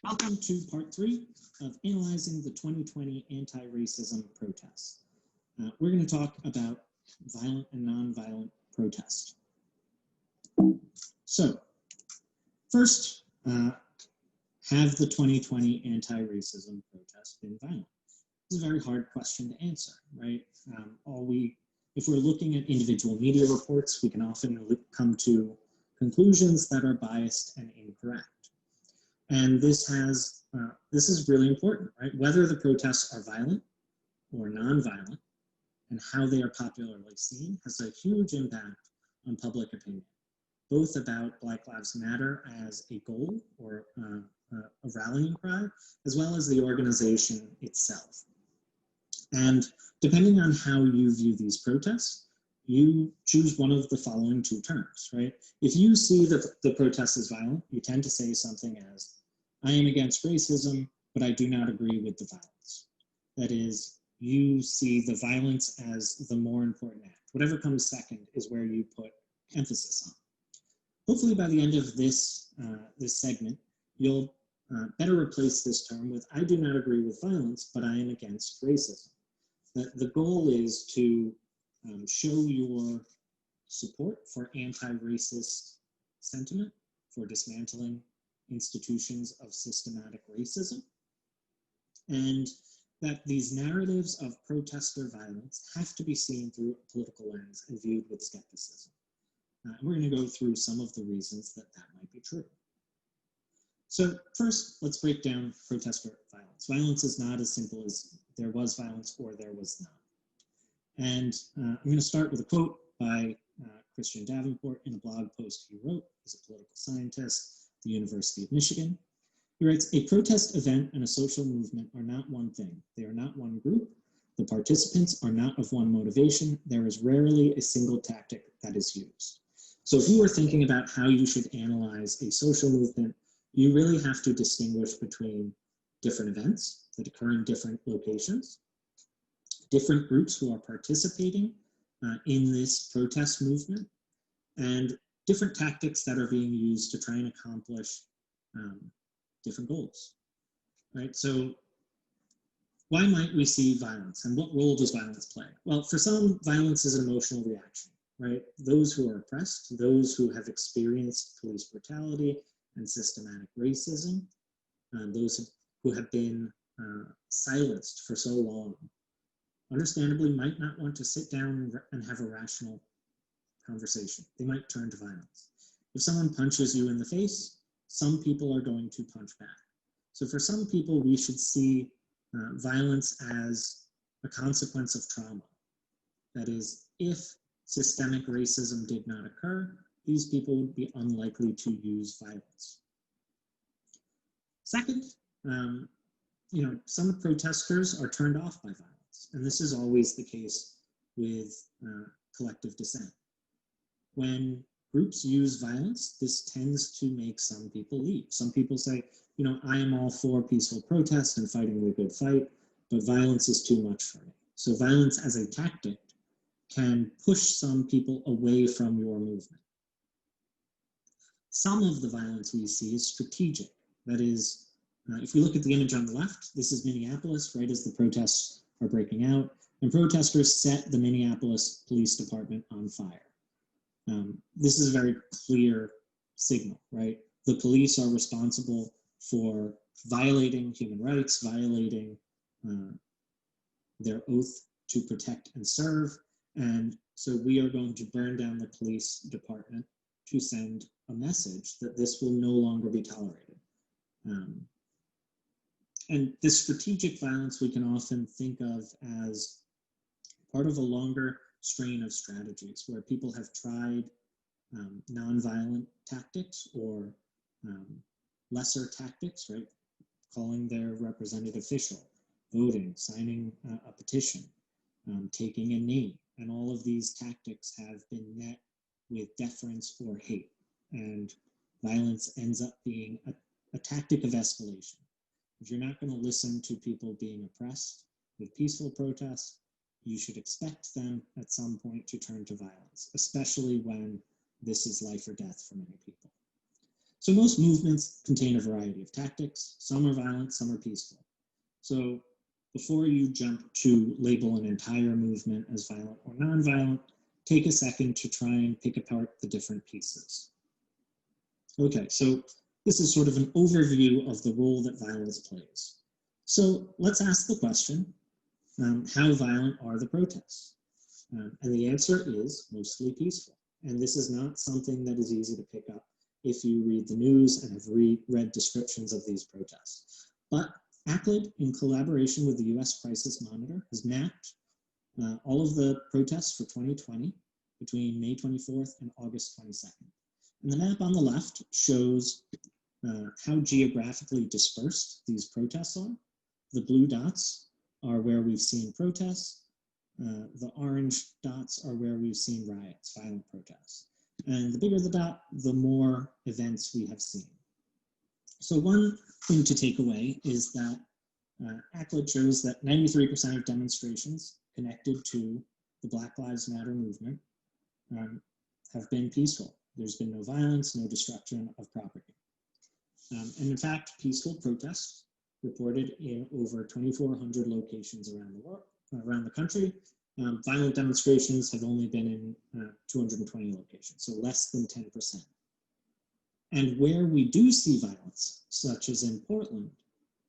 Welcome to part 3 of analyzing the 2020 anti-racism protests. We're going to talk about violent and non-violent protest. So, first, have the 2020 anti-racism protests been violent? This is a very hard question to answer, right? If we're looking at individual media reports, we can often come to conclusions that are biased and incorrect. And this is really important, right? Whether the protests are violent or non-violent and how they are popularly seen has a huge impact on public opinion, both about Black Lives Matter as a goal or a rallying cry, as well as the organization itself. And depending on how you view these protests, you choose one of the following two terms, right? If you see that the protest is violent, you tend to say something as, I am against racism, but I do not agree with the violence. That is, you see the violence as the more important act. Whatever comes second is where you put emphasis on. Hopefully by the end of this segment, you'll better replace this term with, I do not agree with violence, but I am against racism. The goal is to show your support for anti-racist sentiment, for dismantling institutions of systematic racism, and that these narratives of protester violence have to be seen through a political lens and viewed with skepticism. And we're going to go through some of the reasons that that might be true. So first, let's break down protester violence. Violence is not as simple as there was violence or there was not. And I'm going to start with a quote by Christian Davenport in a blog post he wrote. He's a political scientist at the University of Michigan. He writes, a protest event and a social movement are not one thing. They are not one group. The participants are not of one motivation. There is rarely a single tactic that is used. So if you are thinking about how you should analyze a social movement, you really have to distinguish between different events that occur in different locations, different groups who are participating in this protest movement, and different tactics that are being used to try and accomplish different goals, right? So why might we see violence, and what role does violence play? Well, for some, violence is an emotional reaction, right? Those who are oppressed, those who have experienced police brutality and systematic racism, those who have been silenced for so long, understandably might not want to sit down and have a rational conversation. They might turn to violence. If someone punches you in the face, some people are going to punch back. So for some people, we should see violence as a consequence of trauma. That is, if systemic racism did not occur, these people would be unlikely to use violence. Second, some protesters are turned off by violence, and this is always the case with collective dissent. When groups use violence, this tends to make some people leave. Some people say, I am all for peaceful protest and fighting the good fight, but violence is too much for me. So violence as a tactic can push some people away from your movement. Some of the violence we see is strategic. That is, if we look at the image on the left, this is Minneapolis, right as the protests are breaking out, and protesters set the Minneapolis Police Department on fire. This is a very clear signal, right? The police are responsible for violating human rights, violating their oath to protect and serve, and so we are going to burn down the police department to send a message that this will no longer be tolerated. And this strategic violence we can often think of as part of a longer strain of strategies where people have tried nonviolent tactics or lesser tactics, right? Calling their representative official, voting, signing a petition, taking a knee. And all of these tactics have been met with deference or hate. And violence ends up being a tactic of escalation. If you're not going to listen to people being oppressed with peaceful protests, you should expect them at some point to turn to violence, especially when this is life or death for many people. So most movements contain a variety of tactics. Some are violent, some are peaceful. So before you jump to label an entire movement as violent or non-violent, take a second to try and pick apart the different pieces. Okay, so this is sort of an overview of the role that violence plays. So let's ask the question, how violent are the protests? And the answer is mostly peaceful. And this is not something that is easy to pick up if you read the news and have read descriptions of these protests. But ACLED, in collaboration with the US Crisis Monitor, has mapped all of the protests for 2020 between May 24th and August 22nd. And the map on the left shows how geographically dispersed these protests are. The blue dots are where we've seen protests. The orange dots are where we've seen riots, violent protests. And the bigger the dot, the more events we have seen. So one thing to take away is that ACLED shows that 93% of demonstrations connected to the Black Lives Matter movement have been peaceful. There's been no violence, no destruction of property. And in fact, peaceful protests reported in over 2,400 locations around the world, around the country. Violent demonstrations have only been in 220 locations, so less than 10%. And where we do see violence, such as in Portland,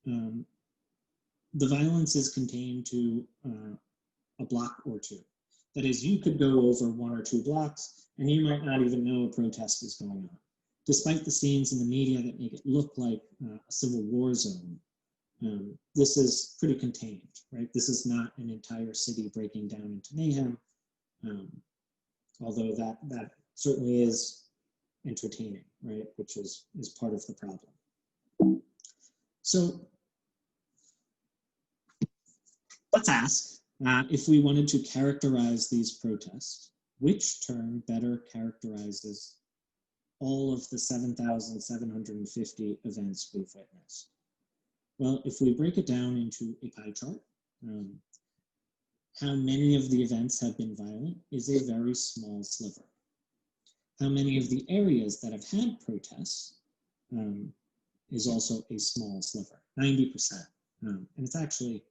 the violence is contained to a block or two. That is, you could go over 1 or 2 blocks and you might not even know a protest is going on. Despite the scenes in the media that make it look like a civil war zone, this is pretty contained, right? This is not an entire city breaking down into mayhem, although that certainly is entertaining, right? Which is part of the problem. So let's ask, if we wanted to characterize these protests, which term better characterizes all of the 7,750 events we've witnessed? Well, if we break it down into a pie chart, how many of the events have been violent is a very small sliver. How many of the areas that have had protests is also a small sliver, 90%. And it's actually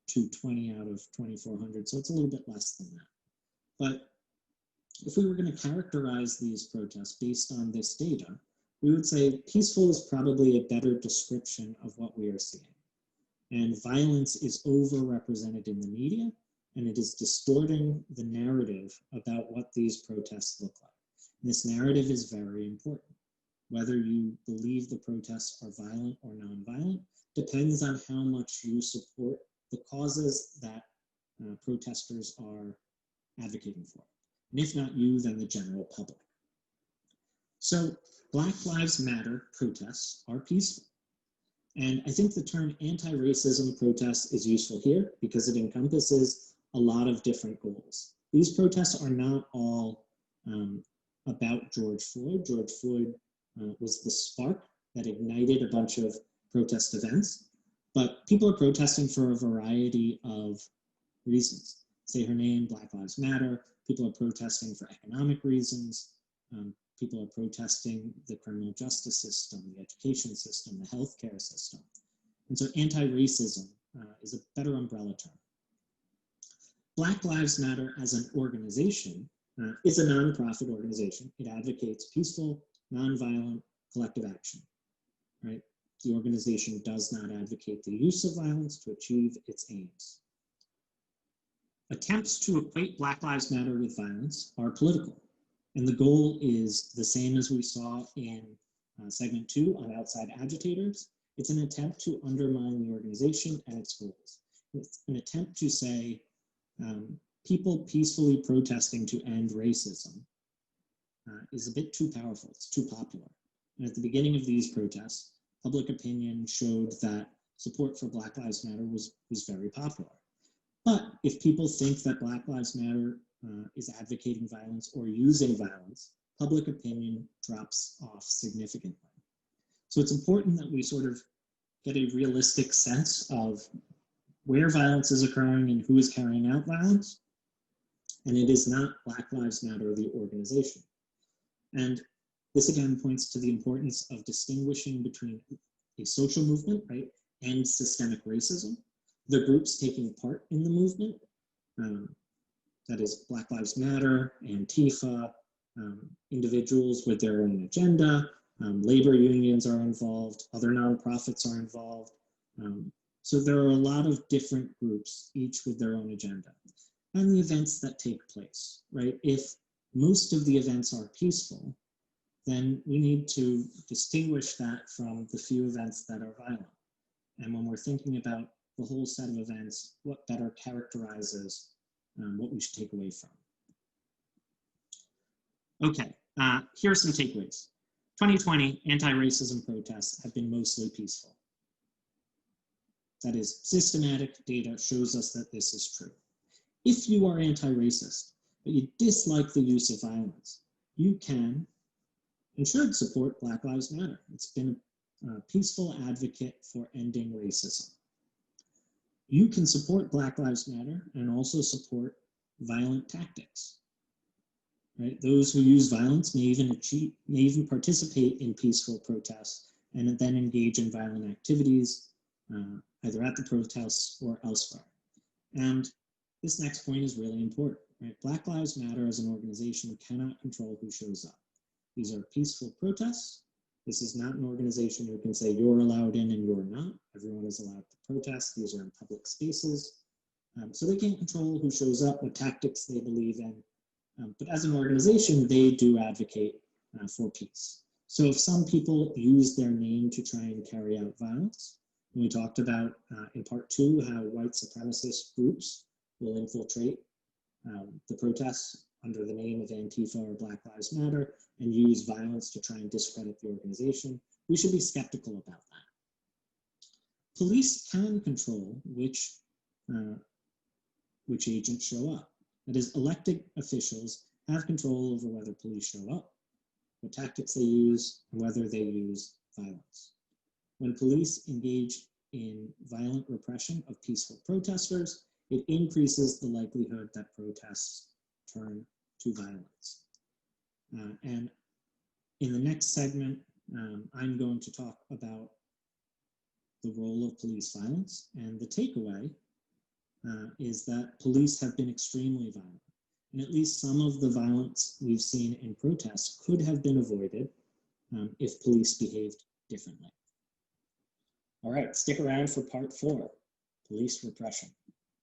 220 out of 2,400, so it's a little bit less than that. But if we were going to characterize these protests based on this data, we would say peaceful is probably a better description of what we are seeing. And violence is overrepresented in the media, and it is distorting the narrative about what these protests look like. And this narrative is very important. Whether you believe the protests are violent or non-violent depends on how much you support the causes that protesters are advocating for. And if not you, then the general public. So Black Lives Matter protests are peaceful. And I think the term anti-racism protest is useful here because it encompasses a lot of different goals. These protests are not all about George Floyd. George Floyd was the spark that ignited a bunch of protest events, but people are protesting for a variety of reasons. SayHer Name, Black Lives Matter. People are protesting for economic reasons. People are protesting the criminal justice system, the education system, the healthcare system. And so anti-racism is a better umbrella term. Black Lives Matter as an organization is a nonprofit organization. It advocates peaceful, nonviolent, collective action, right? The organization does not advocate the use of violence to achieve its aims. Attempts to equate Black Lives Matter with violence are political. And the goal is the same as we saw in segment 2 on outside agitators. It's an attempt to undermine the organization and its goals. It's an attempt to say people peacefully protesting to end racism is a bit too powerful, it's too popular. And at the beginning of these protests, public opinion showed that support for Black Lives Matter was very popular. But if people think that Black Lives Matter is advocating violence or using violence, public opinion drops off significantly. So it's important that we sort of get a realistic sense of where violence is occurring and who is carrying out violence. And it is not Black Lives Matter, the organization. And This again points to the importance of distinguishing between a social movement, right, and systemic racism. The groups taking part in the movement, that is Black Lives Matter, Antifa, individuals with their own agenda, labor unions are involved, other nonprofits are involved. So there are a lot of different groups, each with their own agenda. And the events that take place, right? If most of the events are peaceful, then we need to distinguish that from the few events that are violent. And when we're thinking about the whole set of events, what better characterizes what we should take away from? Okay, here are some takeaways. 2020 anti-racism protests have been mostly peaceful. That is, systematic data shows us that this is true. If you are anti-racist, but you dislike the use of violence, you can and should support Black Lives Matter. It's been a peaceful advocate for ending racism. You can support Black Lives Matter and also support violent tactics. Right? Those who use violence may even participate in peaceful protests and then engage in violent activities, either at the protests or elsewhere. And this next point is really important. Right? Black Lives Matter as an organization cannot control who shows up. These are peaceful protests. This is not an organization who can say you're allowed in and you're not. Everyone is allowed to protest. These are in public spaces. So they can't control who shows up, what tactics they believe in. But as an organization, they do advocate for peace. So if some people use their name to try and carry out violence, and we talked about in part 2 how white supremacist groups will infiltrate the protests under the name of Antifa or Black Lives Matter and use violence to try and discredit the organization, we should be skeptical about that. Police can control which agents show up. That is, elected officials have control over whether police show up, what tactics they use, and whether they use violence. When police engage in violent repression of peaceful protesters, it increases the likelihood that protests turn to violence. And in the next segment, I'm going to talk about the role of police violence, and the takeaway is that police have been extremely violent. And at least some of the violence we've seen in protests could have been avoided if police behaved differently. All right, stick around for part 4, police repression.